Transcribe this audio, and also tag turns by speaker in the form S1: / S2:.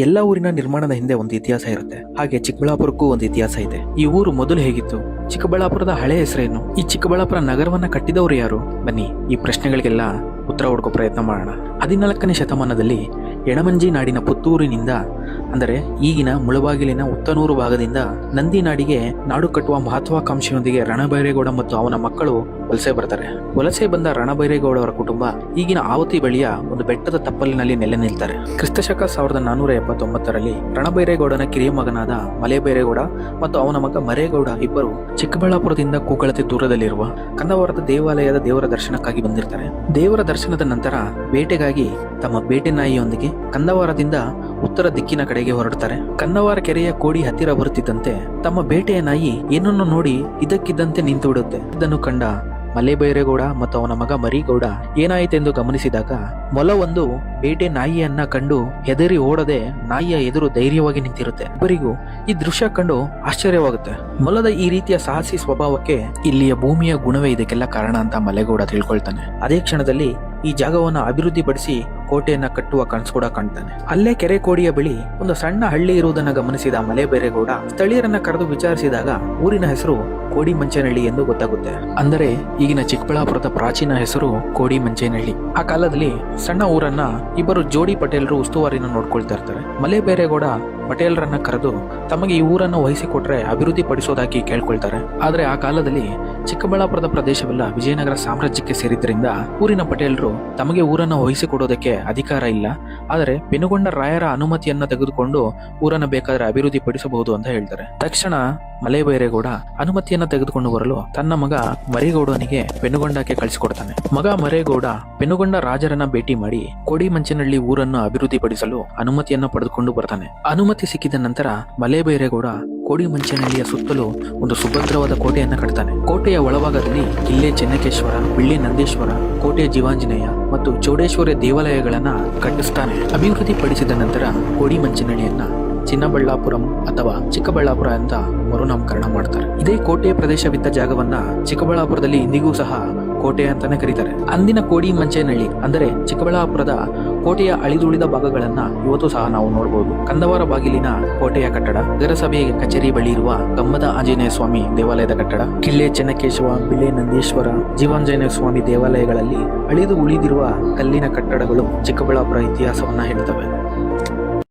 S1: ಎಲ್ಲ ಊರಿನ ನಿರ್ಮಾಣದ ಹಿಂದೆ ಒಂದು ಇತಿಹಾಸ ಇರುತ್ತೆ. ಹಾಗೆ ಚಿಕ್ಕಬಳ್ಳಾಪುರಕ್ಕೂ ಒಂದು ಇತಿಹಾಸ ಇದೆ. ಈ ಊರು ಮೊದಲು ಹೇಗಿತ್ತು? ಚಿಕ್ಕಬಳ್ಳಾಪುರದ ಹಳೆ ಹೆಸರೇನು? ಈ ಚಿಕ್ಕಬಳ್ಳಾಪುರ ನಗರವನ್ನ ಕಟ್ಟಿದವರು ಯಾರು? ಬನ್ನಿ ಈ ಪ್ರಶ್ನೆಗಳಿಗೆಲ್ಲ ಉತ್ತರ ಹುಡುಕೋ ಪ್ರಯತ್ನ ಮಾಡೋಣ. 14ನೇ ಶತಮಾನದಲ್ಲಿ ಎಡಮಂಜಿ ನಾಡಿನ ಪುತ್ತೂರಿನಿಂದ, ಅಂದರೆ ಈಗಿನ ಮುಳಬಾಗಿಲಿನ ಉತ್ತನೂರು ಭಾಗದಿಂದ ನಂದಿ ನಾಡಿಗೆ ನಾಡು ಕಟ್ಟುವ ಮಹತ್ವಾಕಾಂಕ್ಷೆಯೊಂದಿಗೆ ರಣಬೈರೇಗೌಡ ಮತ್ತು ಅವನ ಮಕ್ಕಳು ವಲಸೆ ಬರ್ತಾರೆ. ವಲಸೆ ಬಂದ ರಣಬೈರೇಗೌಡ ಅವರ ಕುಟುಂಬ ಈಗಿನ ಆವತಿ ಬಳಿಯ ಒಂದು ಬೆಟ್ಟದ ತಪ್ಪಲಿನಲ್ಲಿ ನೆಲೆ ನಿಲ್ತಾರೆ. ಕ್ರಿಸ್ತಶಕ 1479ರಲ್ಲಿ ರಣಬೈರೇಗೌಡನ ಕಿರಿಯ ಮಗನಾದ ಮಲೆಬೈರೇಗೌಡ ಮತ್ತು ಅವನ ಮಗ ಮರೇಗೌಡ ಇಬ್ಬರು ಚಿಕ್ಕಬಳ್ಳಾಪುರದಿಂದ ಕೂಗಳತೆ ದೂರದಲ್ಲಿರುವ ಕಂದವಾರದ ದೇವಾಲಯದ ದೇವರ ದರ್ಶನಕ್ಕಾಗಿ ಬಂದಿರ್ತಾರೆ. ದೇವರ ದರ್ಶನದ ನಂತರ ಬೇಟೆಗಾಗಿ ತಮ್ಮ ಬೇಟೆ ನಾಯಿಯೊಂದಿಗೆ ಕಂದವಾರದಿಂದ ಉತ್ತರ ದಿಕ್ಕಿನ ಕಡೆಗೆ ಹೊರಡ್ತಾರೆ. ಕಂದವಾರ ಕೆರೆಯ ಕೋಡಿ ಹತ್ತಿರ ಬರುತ್ತಿದ್ದಂತೆ ತಮ್ಮ ಬೇಟೆಯ ನಾಯಿ ಏನನ್ನು ನೋಡಿ ಇದಕ್ಕಿದ್ದಂತೆ ನಿಂತು ಬಿಡುತ್ತೆ. ಇದನ್ನು ಕಂಡ ಮಲೆಬೈರೇಗೌಡ ಮತ್ತು ಅವನ ಮಗ ಮರಿಗೌಡ ಏನಾಯಿತೆಂದು ಗಮನಿಸಿದಾಗ ಮೊಲವೊಂದು ಬೇಟೆ ನಾಯಿಯನ್ನ ಕಂಡು ಹೆದರಿ ಓಡದೆ ನಾಯಿಯ ಎದುರು ಧೈರ್ಯವಾಗಿ ನಿಂತಿರುತ್ತೆ. ಇಬ್ಬರಿಗೂ ಈ ದೃಶ್ಯ ಕಂಡು ಆಶ್ಚರ್ಯವಾಗುತ್ತೆ. ಮೊಲದ ಈ ರೀತಿಯ ಸಾಹಸಿ ಸ್ವಭಾವಕ್ಕೆ ಇಲ್ಲಿಯ ಭೂಮಿಯ ಗುಣವೇ ಇದಕ್ಕೆಲ್ಲ ಕಾರಣ ಅಂತ ಮಲೆಗೌಡ ತಿಳ್ಕೊಳ್ತಾನೆ. ಅದೇ ಕ್ಷಣದಲ್ಲಿ ಈ ಜಾಗವನ್ನು ಅಭಿವೃದ್ಧಿಪಡಿಸಿ ಕೋಟೆಯನ್ನ ಕಟ್ಟುವ ಕನಸು ಕೂಡ ಕಾಣ್ತಾನೆ. ಅಲ್ಲೇ ಕೆರೆ ಕೋಡಿಯ ಬಳಿ ಒಂದು ಸಣ್ಣ ಹಳ್ಳಿ ಇರುವುದನ್ನು ಗಮನಿಸಿದ ಮಲೆಬೈರೇಗೌಡ ಸ್ಥಳೀಯರನ್ನ ಕರೆದು ವಿಚಾರಿಸಿದಾಗ ಊರಿನ ಹೆಸರು ಕೋಡಿ ಮಂಚೇನಹಳ್ಳಿ ಎಂದು ಗೊತ್ತಾಗುತ್ತೆ. ಅಂದರೆ ಈಗಿನ ಚಿಕ್ಕಬಳ್ಳಾಪುರದ ಪ್ರಾಚೀನ ಹೆಸರು ಕೋಡಿ ಮಂಚೇನಹಳ್ಳಿ. ಆ ಕಾಲದಲ್ಲಿ ಸಣ್ಣ ಊರನ್ನ ಇಬ್ಬರು ಜೋಡಿ ಪಟೇಲರು ಉಸ್ತುವಾರಿನ ನೋಡ್ಕೊಳ್ತಾ ಇರ್ತಾರೆ. ಮಲೆಬೈರೇಗೌಡ ಪಟೇಲರನ್ನ ಕರೆದು ತಮಗೆ ಈ ಊರನ್ನು ವಹಿಸಿಕೊಟ್ರೆ ಅಭಿವೃದ್ಧಿ ಪಡಿಸೋದಾಗಿ ಕೇಳ್ಕೊಳ್ತಾರೆ. ಆದ್ರೆ ಆ ಕಾಲದಲ್ಲಿ ಚಿಕ್ಕಬಳ್ಳಾಪುರದ ಪ್ರದೇಶವೆಲ್ಲ ವಿಜಯನಗರ ಸಾಮ್ರಾಜ್ಯಕ್ಕೆ ಸೇರಿದ್ರಿಂದ ಊರಿನ ಪಟೇಲರು ತಮಗೆ ಊರನ್ನು ವಹಿಸಿಕೊಡೋದಕ್ಕೆ ಅಧಿಕಾರ ಇಲ್ಲ, ಆದರೆ ಪೆನುಗೊಂಡ ರಾಯರ ಅನುಮತಿಯನ್ನ ತೆಗೆದುಕೊಂಡು ಊರನ್ನು ಬೇಕಾದ್ರೆ ಅಭಿವೃದ್ಧಿ ಪಡಿಸಬಹುದು ಅಂತ ಹೇಳ್ತಾರೆ. ತಕ್ಷಣ ಮಲೆಬೈರೇಗೌಡ ಅನುಮತಿಯನ್ನ ತೆಗೆದುಕೊಂಡು ಬರಲು ತನ್ನ ಮಗ ಮರೇಗೌಡನಿಗೆ ಪೆನುಗೊಂಡಕ್ಕೆ ಕಳಿಸಿಕೊಡ್ತಾನೆ. ಮಗ ಮರೇಗೌಡ ಪೆನುಗೊಂಡ ರಾಜರನ್ನ ಭೇಟಿ ಮಾಡಿ ಕೋಡಿ ಮಂಚೇನಹಳ್ಳಿ ಊರನ್ನು ಅಭಿವೃದ್ಧಿ ಪಡಿಸಲು ಅನುಮತಿಯನ್ನ ಪಡೆದುಕೊಂಡು ಬರ್ತಾನೆ. ಅನುಮತಿ ಸಿಕ್ಕಿದ ನಂತರ ಮಲೆಬೈರೇಗೌಡ ಕೋಡಿ ಮಂಚೇನಹಳ್ಳಿಯ ಸುತ್ತಲೂ ಒಂದು ಸುಭದ್ರವಾದ ಕೋಟೆಯನ್ನ ಕಟ್ತಾನೆ. ಕೋಟೆಯ ಒಳಭಾಗದಲ್ಲಿ ಕಿಲ್ಲೆ ಚೆನ್ನಕೇಶ್ವರ, ಬಿಳ್ಳಿ ನಂದೇಶ್ವರ, ಕೋಟೆಯ ಜೀವಾಂಜನೇಯ ಮತ್ತು ಚೌಡೇಶ್ವರಿ ದೇವಾಲಯಗಳನ್ನ ಕಟ್ಟಿಸ್ತಾನೆ. ಅಭಿವೃದ್ಧಿ ಪಡಿಸಿದ ನಂತರ ಕೋಡಿ ಮಂಚೇನಹಳ್ಳಿಯನ್ನ ಚಿನ್ನಬಳ್ಳಾಪುರಂ ಅಥವಾ ಚಿಕ್ಕಬಳ್ಳಾಪುರ ಅಂತ ಮರುನಾಮಕರಣ ಮಾಡ್ತಾರೆ. ಇದೇ ಕೋಟೆಯ ಪ್ರದೇಶವಿದ್ದ ಜಾಗವನ್ನ ಚಿಕ್ಕಬಳ್ಳಾಪುರದಲ್ಲಿ ಇಂದಿಗೂ ಸಹ ಕೋಟೆ ಅಂತಾನೆ ಕರೀತಾರೆ. ಅಂದಿನ ಕೋಡಿ ಮಂಚೇನಹಳ್ಳಿ ಅಂದರೆ ಚಿಕ್ಕಬಳ್ಳಾಪುರದ ಕೋಟೆಯ ಅಳಿದುಳಿದ ಭಾಗಗಳನ್ನ ಇವತ್ತು ಸಹ ನಾವು ನೋಡಬಹುದು. ಕಂದವಾರ ಬಾಗಿಲಿನ ಕೋಟೆಯ ಕಟ್ಟಡ, ನಗರಸಭೆ ಕಚೇರಿ ಬಳಿ ಇರುವ ಗಮ್ಮದ ಆಂಜನೇಯ ಸ್ವಾಮಿ ದೇವಾಲಯದ ಕಟ್ಟಡ, ಕಿಲ್ಲೆ ಚೆನ್ನಕೇಶವ, ಬಿಳ್ಳೆ ನಂದೀಶ್ವರ, ಜೀವಾಂಜನೇಯ ಸ್ವಾಮಿ ದೇವಾಲಯಗಳಲ್ಲಿ ಅಳಿದು ಉಳಿದಿರುವ ಕಲ್ಲಿನ ಕಟ್ಟಡಗಳು ಚಿಕ್ಕಬಳ್ಳಾಪುರ ಇತಿಹಾಸವನ್ನ ಹೇಳ್ತವೆ.